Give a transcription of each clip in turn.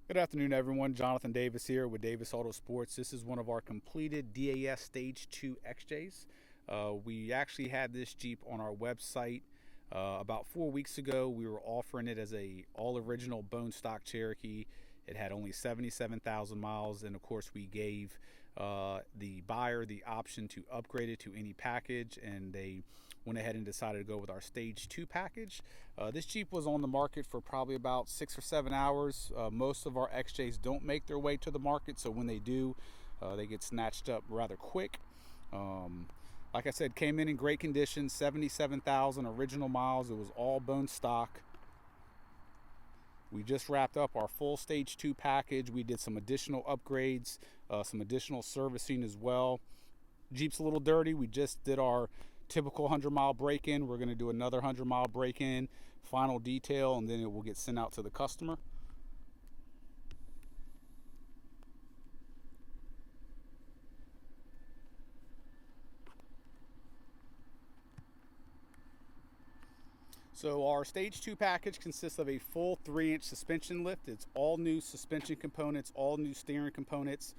Good afternoon, everyone. Jonathan Davis here with Davis AutoSports. This is one of our completed DAS Stage 2 XJs. We actually had this Jeep on our website about 4 weeks ago. We were offering it as a all-original bone stock Cherokee. It had only 77,000 miles, and of course we gave the buyer the option to upgrade it to any package, and they went ahead and decided to go with our Stage 2 package. This Jeep was on the market for probably about 6 or 7 hours. Most of our XJs don't make their way to the market, so when they do, they get snatched up rather quick. Like I said, came in great condition, 77,000 original miles. It was all bone stock. We just wrapped up our full Stage 2 package. We did some additional upgrades, some additional servicing as well. Jeep's a little dirty. We just did our typical 100-mile break-in. We're going to do another 100-mile break-in, final detail, and then it will get sent out to the customer. So our Stage 2 package consists of a full 3-inch suspension lift. It's all new suspension components, all new steering components,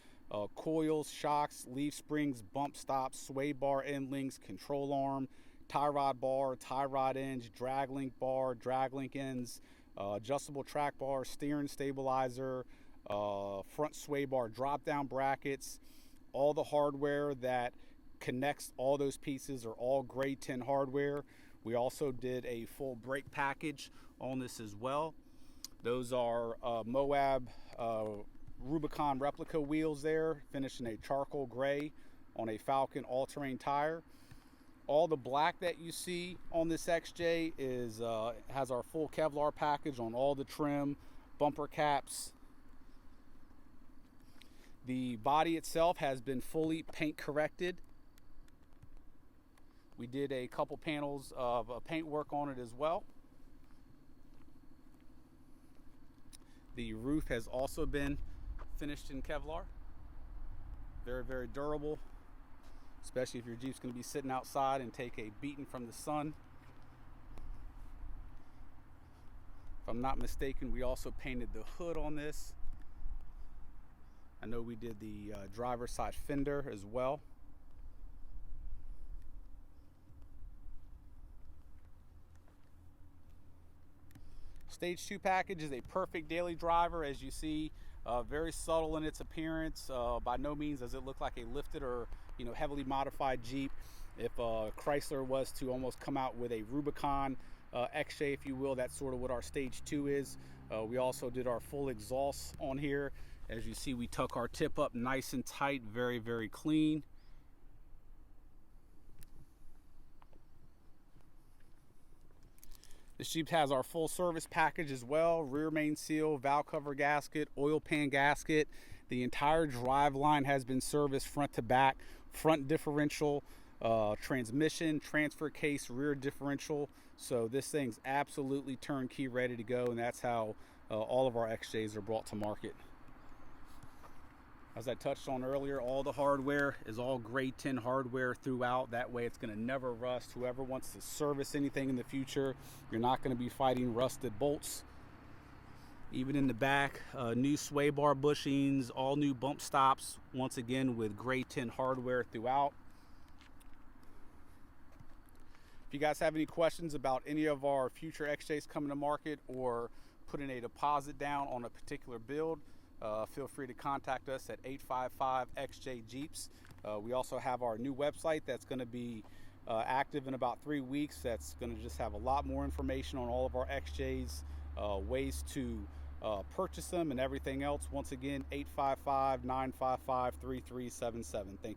coils, shocks, leaf springs, bump stops, sway bar end links, control arm, tie rod bar, tie rod ends, drag link bar, drag link ends, adjustable track bar, steering stabilizer, front sway bar drop down brackets. All the hardware that connects all those pieces are all grade 10 hardware. We also did a full brake package on this as well. Those are Moab Rubicon replica wheels there, finished in a charcoal gray on a Falcon all-terrain tire. All the black that you see on this XJ has our full Kevlar package on all the trim, bumper caps. The body itself has been fully paint corrected. We did a couple panels of paint work on it as well. The roof has also been finished in Kevlar. Very, very durable, especially if your Jeep's going to be sitting outside and take a beating from the sun. If I'm not mistaken, we also painted the hood on this. I know we did the driver's side fender as well. Stage 2 package is a perfect daily driver, as you see. Very subtle in its appearance. By no means does it look like a lifted or heavily modified Jeep. If Chrysler was to almost come out with a Rubicon XJ, if you will, that's sort of what our Stage 2 is. We also did our full exhaust on here. As you see, we tuck our tip up nice and tight, very, very clean. This Jeep has our full service package as well. Rear main seal, valve cover gasket, oil pan gasket. The entire drive line has been serviced front to back. Front differential, transmission, transfer case, rear differential. So this thing's absolutely turnkey ready to go, and that's how all of our XJs are brought to market. As I touched on earlier, all the hardware is all grade 10 hardware throughout. That way it's going to never rust. Whoever wants to service anything in the future, you're not going to be fighting rusted bolts. Even in the back, new sway bar bushings, all new bump stops, once again with grade 10 hardware throughout. If you guys have any questions about any of our future XJs coming to market or putting a deposit down on a particular build, feel free to contact us at 855-XJ Jeeps. We also have our new website that's going to be active in about 3 weeks. That's going to just have a lot more information on all of our XJs, ways to purchase them and everything else. Once again, 855-955-3377. Thank you.